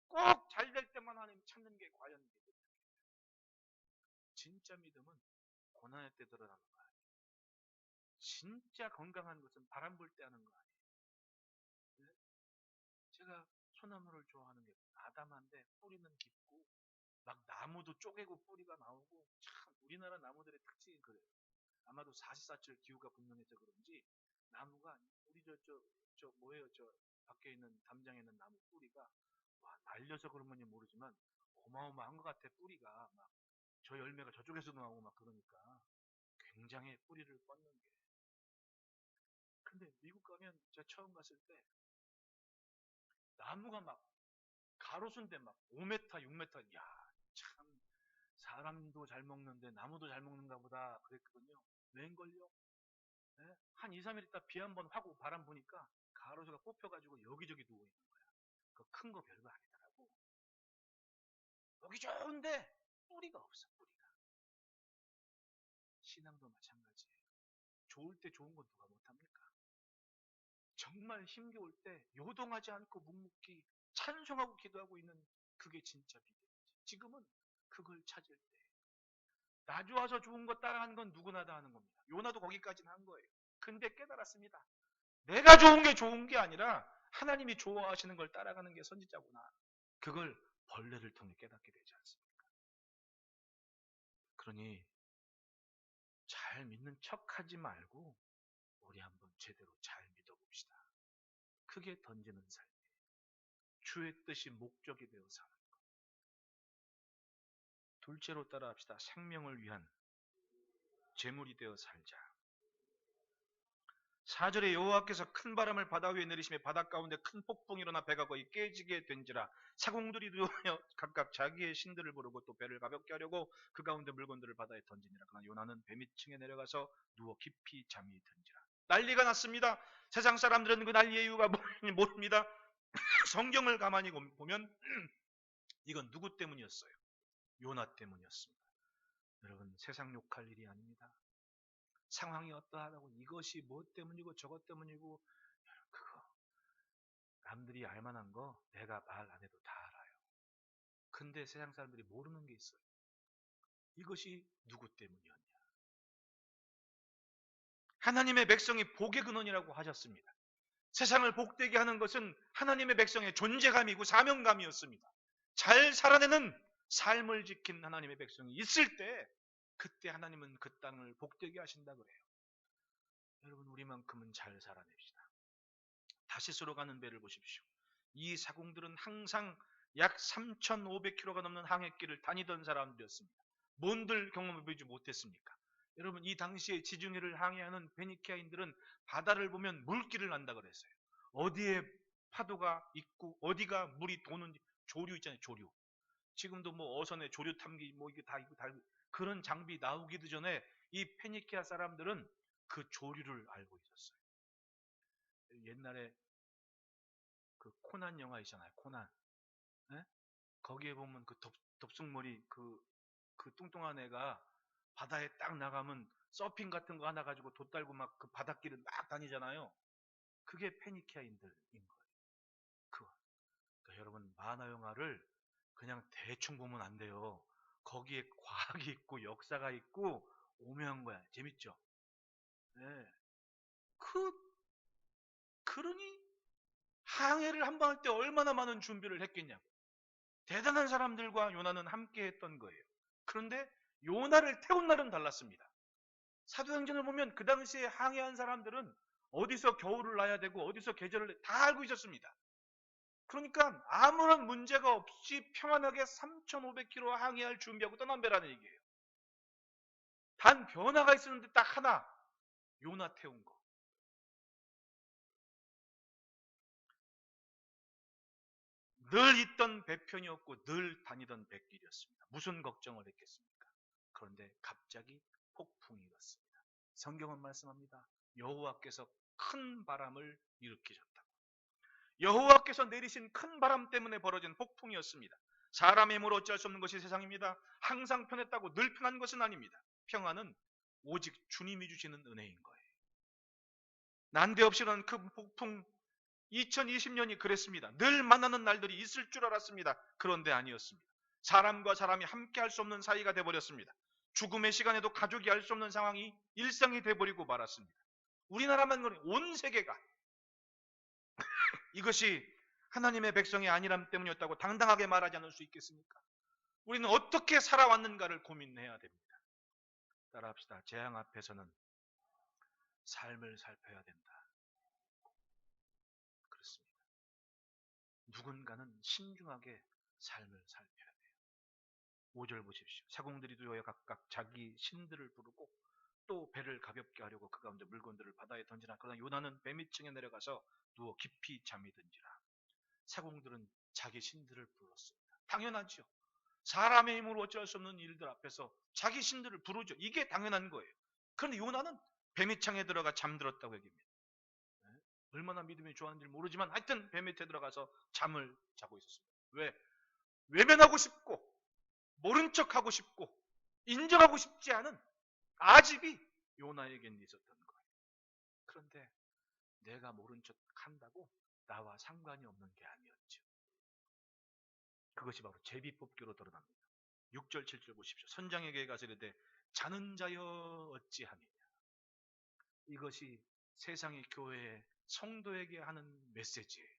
꼭 잘 될 때만 하나님 찾는 게 과연 믿음입니까? 진짜 믿음은 고난의 때 드러나는 거 아니에요. 진짜 건강한 것은 바람 불 때 하는 거 아니에요. 네? 제가 소나무를 좋아하는 게 아담한데 뿌리는 깊고 막 나무도 쪼개고 뿌리가 나오고, 참 우리나라 나무들의 특징이 그래요. 아마도 사시사철 기후가 분명해서 그런지 나무가 우리 저 뭐예요, 저 밖에 있는 담장에 있는 나무 뿌리가 와 날려서 그런 건지 모르지만 어마어마한 것 같아. 뿌리가 막 저 열매가 저쪽에서도 나오고 막 그러니까 굉장히 뿌리를 뻗는 게. 근데 미국 가면 제가 처음 갔을 때 나무가 막 가로수인데 막 5m, 6m, 야, 참 사람도 잘 먹는데 나무도 잘 먹는가 보다 그랬거든요. 웬걸요? 네? 한 2, 3일 있다 비 한 번 하고 바람 부니까 가로수가 뽑혀가지고 여기저기 누워 있는 거야. 그 큰 거 별거 아니더라고. 여기 좋은데 뿌리가 없어, 뿌리가. 신앙도 마찬가지예요. 좋을 때 좋은 건 누가 못합니까? 정말 힘겨울 때 요동하지 않고 묵묵히 찬송하고 기도하고 있는 그게 진짜 비결이지. 지금은 그걸 찾을 때. 나 좋아서 좋은 거 따라하는 건 누구나 다 하는 겁니다. 요나도 거기까지는 한 거예요. 근데 깨달았습니다. 내가 좋은 게 아니라 하나님이 좋아하시는 걸 따라가는 게 선지자구나. 그걸 벌레를 통해 깨닫게 되지 않습니까? 그러니 잘 믿는 척하지 말고 우리 한번 제대로 잘 믿어봅시다. 크게 던지는 삶이에요. 주의 뜻이 목적이 되어 사는 것. 둘째로 따라합시다. 생명을 위한 제물이 되어 살자. 4절에 여호와께서 큰 바람을 바다 위에 내리시며 바다 가운데 큰 폭풍이 일어나 배가 거의 깨지게 된지라. 사공들이 두려워 각각 자기의 신들을 부르고 또 배를 가볍게 하려고 그 가운데 물건들을 바다에 던지니라. 그러나 요나는 배 밑층에 내려가서 누워 깊이 잠이 든지라. 난리가 났습니다. 세상 사람들은 그 난리의 이유가 뭔지 모릅니다. 성경을 가만히 보면 이건 누구 때문이었어요? 요나 때문이었습니다. 여러분, 세상 욕할 일이 아닙니다. 상황이 어떠하다고 이것이 뭐 때문이고 저것 때문이고 그거 남들이 알만한 거 내가 말 안 해도 다 알아요. 근데 세상 사람들이 모르는 게 있어요. 이것이 누구 때문이었냐? 하나님의 백성이 복의 근원이라고 하셨습니다. 세상을 복되게 하는 것은 하나님의 백성의 존재감이고 사명감이었습니다. 잘 살아내는 삶을 지킨 하나님의 백성이 있을 때 그때 하나님은 그 땅을 복되게 하신다 그래요. 여러분, 우리만큼은 잘 살아냅시다. 다시스로 가는 배를 보십시오. 이 사공들은 항상 약 3,500km가 넘는 항해길을 다니던 사람들이었습니다. 뭔들 경험해 보지 못했습니까? 여러분, 이 당시에 지중해를 항해하는 페니키아인들은 바다를 보면 물길을 난다 그랬어요. 어디에 파도가 있고 어디가 물이 도는지 조류 있잖아요. 조류. 지금도 뭐 어선에 조류 탐기 뭐 이게 다 있고 그런 장비 나오기도 전에 이 페니키아 사람들은 그 조류를 알고 있었어요. 옛날에 그 코난 영화 있잖아요. 코난. 예? 거기에 보면 그 덥숙머리 그 뚱뚱한 애가 바다에 딱 나가면 서핑 같은 거 하나 가지고 돛 달고 막 그 바닷길을 막 다니잖아요. 그게 페니키아인들인 거예요. 그러니까 여러분, 만화 영화를 그냥 대충 보면 안 돼요. 거기에 과학이 있고 역사가 있고 오묘한 거야. 재밌죠? 네. 그러니 항해를 한 번 할 때 얼마나 많은 준비를 했겠냐고. 대단한 사람들과 요나는 함께 했던 거예요. 그런데 요나를 태운 날은 달랐습니다. 사도행전을 보면 그 당시에 항해한 사람들은 어디서 겨울을 나야 되고 어디서 계절을 다 알고 있었습니다. 그러니까 아무런 문제가 없이 평안하게 3,500km 항해할 준비하고 떠난 배라는 얘기예요. 단 변화가 있었는데 딱 하나, 요나 태운 거. 늘 있던 배편이었고 늘 다니던 배길이었습니다. 무슨 걱정을 했겠습니까? 그런데 갑자기 폭풍이 일었습니다. 성경은 말씀합니다. 여호와께서 큰 바람을 일으키셨다고. 여호와께서 내리신 큰 바람 때문에 벌어진 폭풍이었습니다. 사람의 힘으로 어찌할 수 없는 것이 세상입니다. 항상 편했다고 늘 편한 것은 아닙니다. 평안은 오직 주님이 주시는 은혜인 거예요. 난데없이 일어난 그 폭풍, 2020년이 그랬습니다. 늘 만나는 날들이 있을 줄 알았습니다. 그런데 아니었습니다. 사람과 사람이 함께 할 수 없는 사이가 돼버렸습니다. 죽음의 시간에도 가족이 알 수 없는 상황이 일상이 돼버리고 말았습니다. 우리나라만 그래, 온 세계가 이것이 하나님의 백성의 안일함 때문이었다고 당당하게 말하지 않을 수 있겠습니까? 우리는 어떻게 살아왔는가를 고민해야 됩니다. 따라합시다. 재앙 앞에서는 삶을 살펴야 된다. 그렇습니다. 누군가는 신중하게 삶을 살펴야 돼요. 5절 보십시오. 사공들이 두려워 각각 자기 신들을 부르고 또 배를 가볍게 하려고 그 가운데 물건들을 바다에 던지나. 그러나 요나는 배 밑층에 내려가서 누워 깊이 잠이 든지라. 사공들은 자기 신들을 불렀습니다. 당연하죠. 사람의 힘으로 어찌할 수 없는 일들 앞에서 자기 신들을 부르죠. 이게 당연한 거예요. 그런데 요나는 배 밑창에 들어가 잠들었다고 얘기합니다. 얼마나 믿음이 좋았는지 모르지만 하여튼 배 밑에 들어가서 잠을 자고 있었습니다. 왜? 외면하고 싶고 모른 척하고 싶고 인정하고 싶지 않은 아집이 요나에겐 있었던 거예요. 그런데 내가 모른 척 한다고 나와 상관이 없는 게 아니었죠. 그것이 바로 제비뽑기로 드러납니다. 6절 7절 보십시오. 선장에게 가서 이르되 자는 자여 어찌하느냐. 이것이 세상의 교회에 성도에게 하는 메시지예요.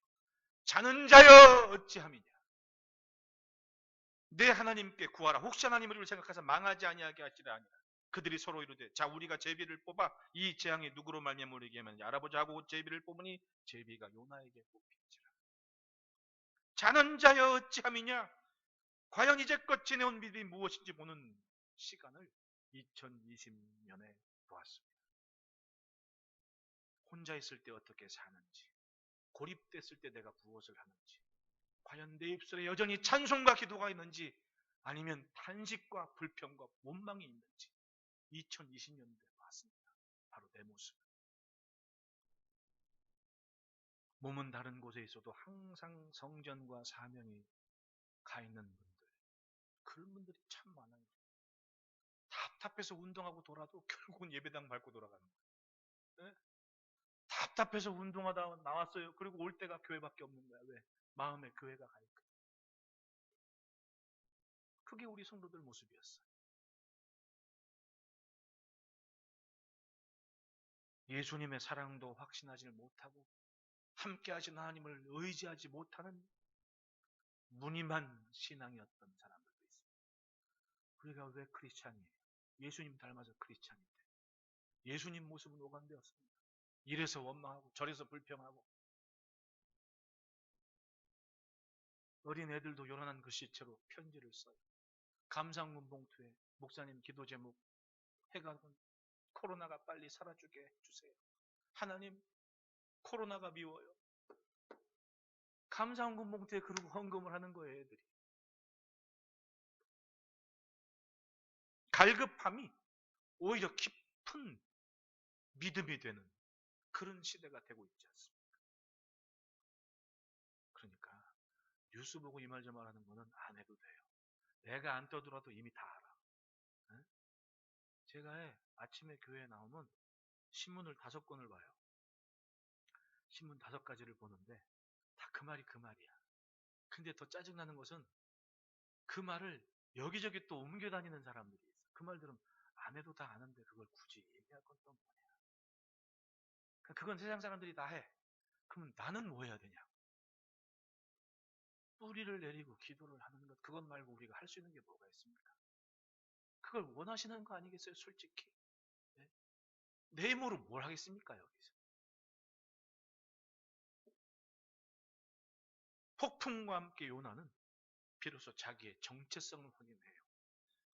자는 자여 어찌함이냐. 내 하나님께 구하라. 혹시 하나님 우리를 생각해서 망하지 아니하게 하시라 하니라. 그들이 서로 이르되 자 우리가 제비를 뽑아 이 재앙이 누구로 말미암아 우리에게 하는지 알아보자 하고 제비를 뽑으니 제비가 요나에게 뽑힌지라. 자는 자여 어찌함이냐. 과연 이제껏 지내온 믿음이 무엇인지 보는 시간을 2020년에 보았습니다. 혼자 있을 때 어떻게 사는지, 고립됐을 때 내가 무엇을 하는지, 과연 내 입술에 여전히 찬송과 기도가 있는지 아니면 탄식과 불평과 원망이 있는지 2020년도에 봤습니다. 바로 내 모습. 몸은 다른 곳에 있어도 항상 성전과 사명이 가 있는 분들, 그런 분들이 참 많아요. 답답해서 운동하고 돌아도 결국은 예배당 밟고 돌아가는 거예요. 네? 답답해서 운동하다 나왔어요. 그리고 올 때가 교회밖에 없는 거야. 왜? 마음에 교회가 가 있거든. 그게 우리 성도들 모습이었어요. 예수님의 사랑도 확신하지 못하고 함께 하신 하나님을 의지하지 못하는 무늬만 신앙이었던 사람들도 있습니다. 우리가 왜 크리스찬이에요? 예수님 닮아서 크리스찬인데 예수님 모습은 오간되었습니다. 이래서 원망하고 저래서 불평하고 어린 애들도 요란한 글씨체로 편지를 써요. 감상문 봉투에 목사님 기도 제목 해가 코로나가 빨리 사라지게 해주세요. 하나님 코로나가 미워요. 감상문 봉투에 그러고 헌금을 하는 거예요. 애들이. 갈급함이 오히려 깊은 믿음이 되는 그런 시대가 되고 있지 않습니까? 그러니까 뉴스 보고 이 말 저 말 하는 거는 안 해도 돼요. 내가 안 떠들어도 이미 다 알아. 네? 제가 아침에 교회에 나오면 신문을 5권을 봐요. 신문 5가지를 보는데 다 그 말이 그 말이야. 근데 더 짜증나는 것은 그 말을 여기저기 또 옮겨 다니는 사람들이 있어. 그 말 들으면 안 해도 다 아는데 그걸 굳이 얘기할 건 또 뭐냐. 그건 세상 사람들이 다 해. 그러면 나는 뭐 해야 되냐. 뿌리를 내리고 기도를 하는 것, 그것 말고 우리가 할 수 있는 게 뭐가 있습니까? 그걸 원하시는 거 아니겠어요, 솔직히? 네? 내 힘으로 뭘 하겠습니까, 여기서? 폭풍과 함께 요나는 비로소 자기의 정체성을 확인해요.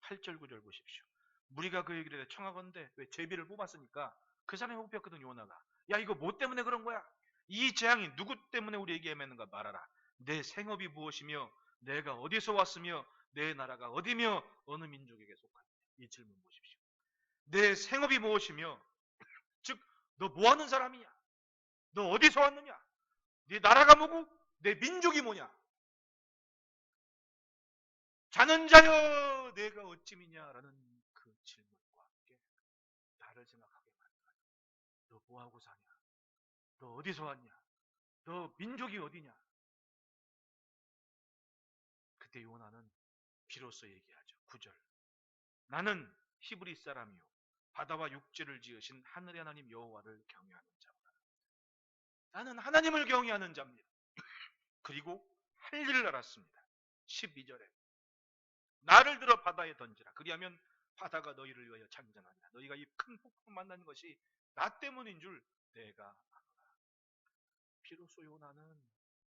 8절 9절 보십시오. 무리가 그에게 청하건대 왜 제비를 뽑았으니까 그 사람이 뽑혔거든. 요나가. 야 이거 뭐 때문에 그런 거야? 이 재앙이 누구 때문에 우리에게 임했는가 말하라. 내 생업이 무엇이며 내가 어디서 왔으며 내 나라가 어디며 어느 민족에게 속하냐. 이 질문 보십시오. 내 생업이 무엇이며 즉 너 뭐하는 사람이냐? 너 어디서 왔느냐? 네 나라가 뭐고 내 민족이 뭐냐? 자는 자여 내가 어찌미냐라는 그 질문과 함께 나를 생각하게 만들어요. 너 뭐하고 사냐? 너 어디서 왔냐? 너 민족이 어디냐? 그때 요나는 비로소 얘기하죠. 9절. 나는 히브리 사람이요 바다와 육지를 지으신 하늘의 하나님 여호와를 경외하는 자입니다. 나는 하나님을 경외하는 자입니다. 그리고 할 일을 알았습니다. 12절에 나를 들어 바다에 던지라. 그리하면 바다가 너희를 위하여 잔잔하니라. 너희가 이 큰 폭풍 만난 것이 나 때문인 줄 내가 아노라. 비로소 요나는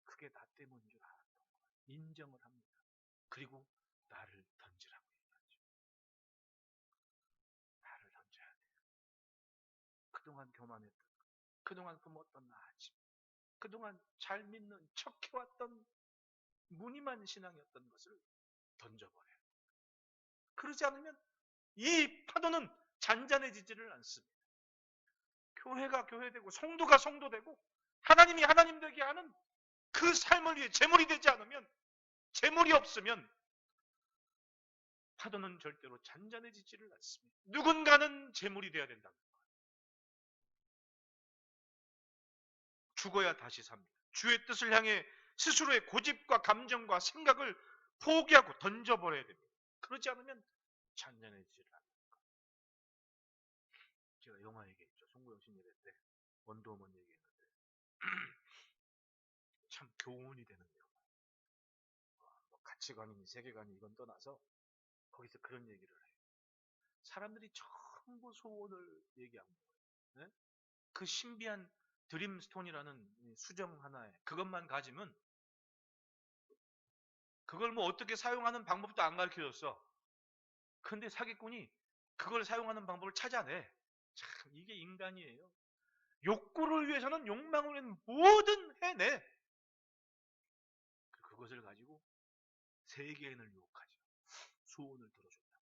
그게 나 때문인 줄 알았던 거예요. 인정을 합니다. 그리고 나를 던지라고 얘기하죠. 나를 던져야 돼요. 그동안 교만했던 것, 그동안 품었던 나아짐, 그동안 잘 믿는 척해왔던 무늬만 신앙이었던 것을 던져버려요. 그러지 않으면 이 파도는 잔잔해지지를 않습니다. 교회가 교회되고 성도가 성도되고 하나님이 하나님 되게 하는 그 삶을 위해 제물이 되지 않으면, 제물이 없으면 파도는 절대로 잔잔해지지를 않습니다. 누군가는 제물이 되어야 된다. 죽어야 다시 삽니다. 주의 뜻을 향해 스스로의 고집과 감정과 생각을 포기하고 던져버려야 됩니다. 그러지 않으면 잔잔해지질 않아요. 제가 영화 얘기했죠. 송구영신 예배 때 원더우먼 얘기했는데 참 교훈이 되는 영화. 뭐 가치관이니 세계관이 이건 떠나서 거기서 그런 얘기를 해요. 사람들이 전부 소원을 얘기한 거예요. 네? 그 신비한 드림스톤이라는 수정 하나에 그것만 가지면 그걸 뭐 어떻게 사용하는 방법도 안 가르쳐줬어. 근데 사기꾼이 그걸 사용하는 방법을 찾아내. 참 이게 인간이에요. 욕구를 위해서는 욕망을 위해서는 뭐든 해내. 그것을 가지고 세계인을 유혹하죠. 소원을 들어준다.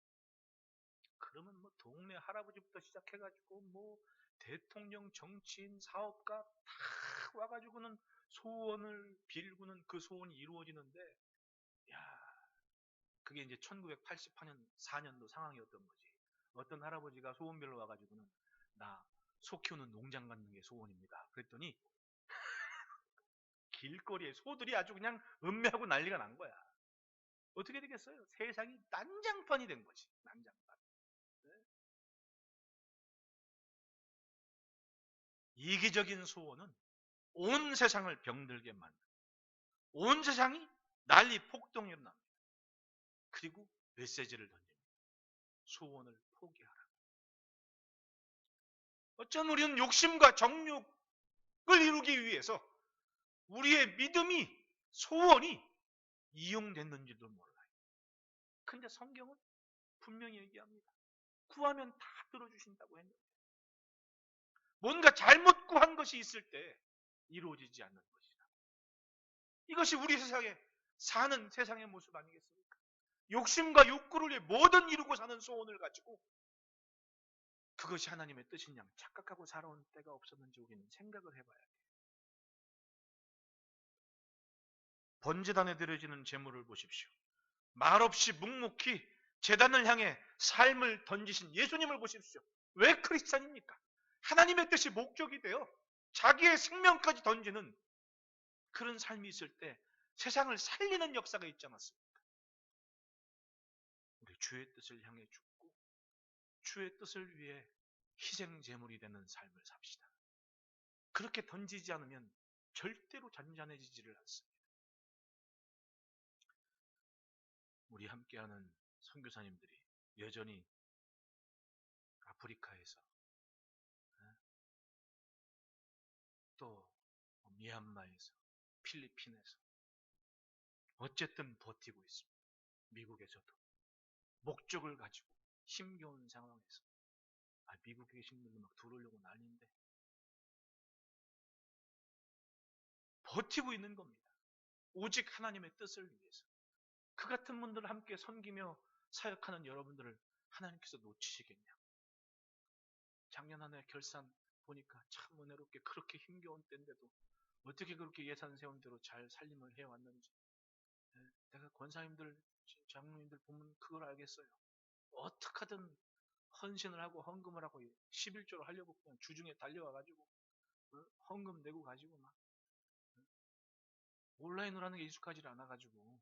그러면 뭐 동네 할아버지부터 시작해가지고 뭐 대통령, 정치인, 사업가 다 와가지고는 소원을 빌고는 그 소원이 이루어지는데, 야, 그게 이제 1984년도 상황이었던 거지. 어떤 할아버지가 소원 빌러 와가지고는 나 소 키우는 농장 갖는 게 소원입니다. 그랬더니 길거리에 소들이 아주 그냥 음매하고 난리가 난 거야. 어떻게 되겠어요? 세상이 난장판이 된 거지. 난장판. 네? 이기적인 소원은 온 세상을 병들게 만든다. 온 세상이 난리 폭동이 일어납니다. 그리고 메시지를 던집니다. 소원을 포기하라. 어쩌면 우리는 욕심과 정욕을 이루기 위해서 우리의 믿음이, 소원이 이용됐는지도 몰라요. 근데 성경은 분명히 얘기합니다. 구하면 다 들어주신다고 했는데 뭔가 잘못 구한 것이 있을 때 이루어지지 않는 것이다. 이것이 우리 세상에 사는 세상의 모습 아니겠습니까? 욕심과 욕구를 위해 뭐든 이루고 사는 소원을 가지고 그것이 하나님의 뜻인 양 착각하고 살아온 때가 없었는지 우리는 생각을 해봐야 돼요. 번제단에 드려지는 제물을 보십시오. 말없이 묵묵히 제단을 향해 삶을 던지신 예수님을 보십시오. 왜 크리스찬입니까? 하나님의 뜻이 목적이 되어 자기의 생명까지 던지는 그런 삶이 있을 때 세상을 살리는 역사가 있지 않았습니까? 우리 주의 뜻을 향해 죽고 주의 뜻을 위해 희생 제물이 되는 삶을 삽시다. 그렇게 던지지 않으면 절대로 잔잔해지지를 않습니다. 우리 함께하는 선교사님들이 여전히 아프리카에서 또 미얀마에서 필리핀에서 어쨌든 버티고 있습니다. 미국에서도 목적을 가지고 힘겨운 상황에서 미국에 계신 분들 막 들어오려고 난리인데 버티고 있는 겁니다. 오직 하나님의 뜻을 위해서. 그 같은 분들을 함께 섬기며 사역하는 여러분들을 하나님께서 놓치시겠냐. 작년 한 해 결산 보니까 참 은혜롭게 그렇게 힘겨운 때인데도 어떻게 그렇게 예산 세운 대로 잘 살림을 해왔는지. 내가 권사님들, 장로님들 보면 그걸 알겠어요. 어떻게 하든 헌신을 하고 헌금을 하고 11조를 하려고 그냥 주중에 달려와가지고 헌금 내고 가지고 막 온라인으로 하는 게 익숙하지 않아가지고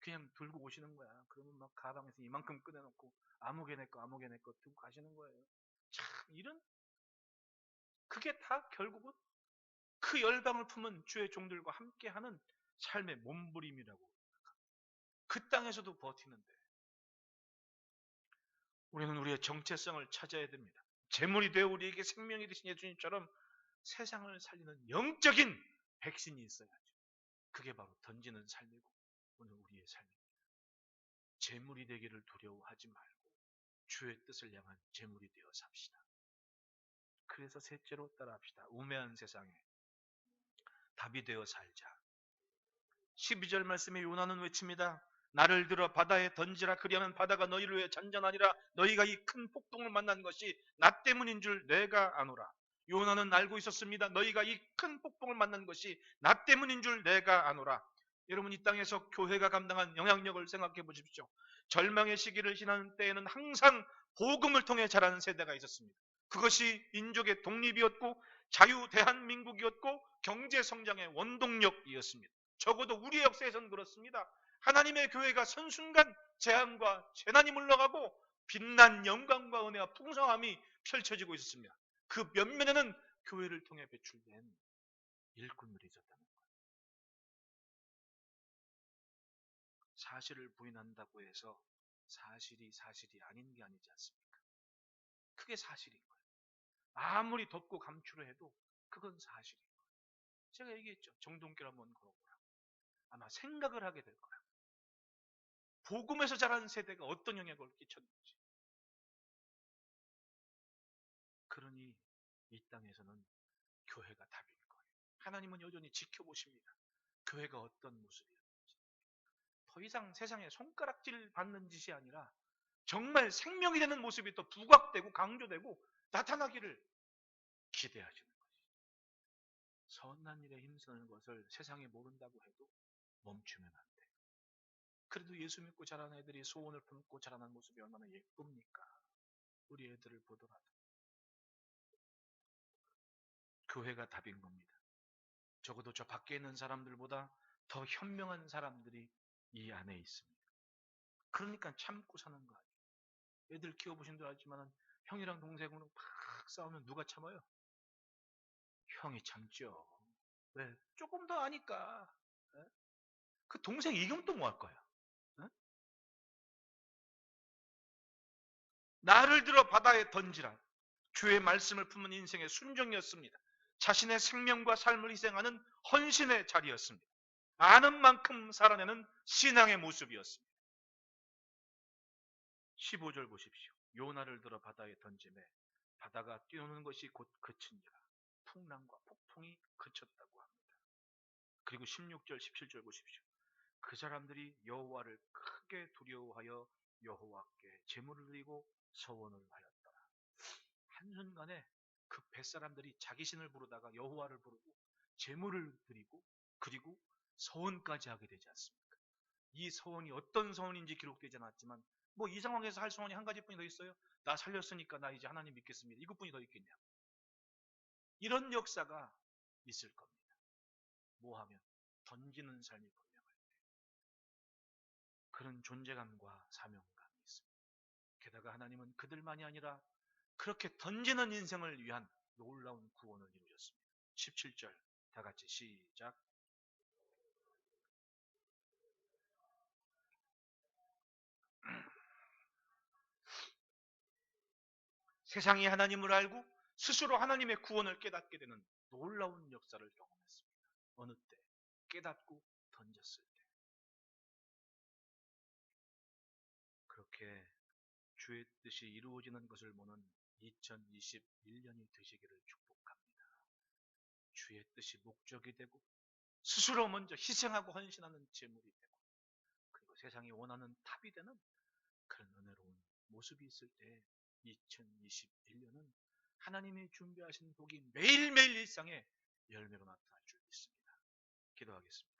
그냥 들고 오시는 거야. 그러면 막 가방에서 이만큼 꺼내놓고 아무개 내 거 들고 가시는 거예요. 참 이런 그게 다 결국은 그 열방을 품은 주의 종들과 함께하는 삶의 몸부림이라고. 그 땅에서도 버티는데 우리는 우리의 정체성을 찾아야 됩니다. 제물이 되어 우리에게 생명이 되신 예수님처럼 세상을 살리는 영적인 백신이 있어야죠. 그게 바로 던지는 삶이고 오늘 우리의 삶입니다. 제물이 되기를 두려워하지 말고 주의 뜻을 향한 제물이 되어 삽시다. 그래서 셋째로 따라합시다. 우매한 세상에 답이 되어 살자. 12절 말씀에 요나는 외칩니다. 나를 들어 바다에 던지라. 그리하면 바다가 너희를 위해 잔잔하니라. 너희가 이 큰 폭동을 만난 것이 나 때문인 줄 내가 아노라. 요나는 알고 있었습니다. 너희가 이 큰 폭동을 만난 것이 나 때문인 줄 내가 아노라. 여러분 이 땅에서 교회가 감당한 영향력을 생각해 보십시오. 절망의 시기를 지나는 때에는 항상 복음을 통해 자라는 세대가 있었습니다. 그것이 민족의 독립이었고 자유 대한민국이었고 경제 성장의 원동력이었습니다. 적어도 우리의 역사에서는 그렇습니다. 하나님의 교회가 선순간 재앙과 재난이 물러가고 빛난 영광과 은혜와 풍성함이 펼쳐지고 있었습니다. 그 면면에는 교회를 통해 배출된 일꾼들이 있었다는 거예요. 사실을 부인한다고 해서 사실이 아닌 게 아니지 않습니까? 그게 사실인 거예요. 아무리 덮고 감추려 해도 그건 사실인 거예요. 제가 얘기했죠. 정동길 한번 걸어보라고. 아마 생각을 하게 될 거라고. 복음에서 자란 세대가 어떤 영향을 끼쳤는지. 그러니 이 땅에서는 교회가 답일 거예요. 하나님은 여전히 지켜보십니다. 교회가 어떤 모습이었는지. 더 이상 세상에 손가락질 받는 짓이 아니라 정말 생명이 되는 모습이 또 부각되고 강조되고 나타나기를 기대하시는 것이죠. 선한 일에 힘쓰는 것을 세상에 모른다고 해도 멈추면 안 돼요. 그래도 예수 믿고 자라는 애들이 소원을 품고 자라는 모습이 얼마나 예쁩니까? 우리 애들을 보더라도. 교회가 답인 겁니다. 적어도 저 밖에 있는 사람들보다 더 현명한 사람들이 이 안에 있습니다. 그러니까 참고 사는 거 아니에요. 애들 키워보신 줄 알지만 형이랑 동생으로 막 싸우면 누가 참아요? 형이 참죠. 왜? 조금 더 아니까. 에? 그 동생 이기면 또 뭐 할 거야? 에? 나를 들어 바다에 던지라. 주의 말씀을 품은 인생의 순종이었습니다. 자신의 생명과 삶을 희생하는 헌신의 자리였습니다. 아는 만큼 살아내는 신앙의 모습이었습니다. 15절 보십시오. 요나를 들어 바다에 던지매 바다가 뛰노는 것이 곧 그친지라. 풍랑과 폭풍이 그쳤다고 합니다. 그리고 16절 17절 보십시오. 그 사람들이 여호와를 크게 두려워하여 여호와께 제물을 드리고 서원을 하였더라. 한순간에 그 뱃사람들이 자기 신을 부르다가 여호와를 부르고 제물을 드리고 그리고 서원까지 하게 되지 않습니까? 이 서원이 어떤 서원인지 기록되지 않았지만 뭐 이 상황에서 할 서원이 한 가지뿐이 더 있어요. 나 살렸으니까 나 이제 하나님 믿겠습니다. 이것뿐이 더 있겠냐. 이런 역사가 있을 겁니다. 뭐 하면? 던지는 삶이 분명할 때. 그런 존재감과 사명감이 있습니다. 게다가 하나님은 그들만이 아니라 그렇게 던지는 인생을 위한 놀라운 구원을 이루셨습니다. 17절 다 같이 시작. 세상이 하나님을 알고 스스로 하나님의 구원을 깨닫게 되는 놀라운 역사를 경험했습니다. 어느 때? 깨닫고 던졌을 때. 그렇게 주의 뜻이 이루어지는 것을 보는 2021년이 되시기를 축복합니다. 주의 뜻이 목적이 되고 스스로 먼저 희생하고 헌신하는 제물이 되고 그리고 세상이 원하는 탑이 되는 그런 은혜로운 모습이 있을 때 2021년은 하나님이 준비하신 복이 매일매일 일상에 열매로 나타날 줄 믿습니다. 기도하겠습니다.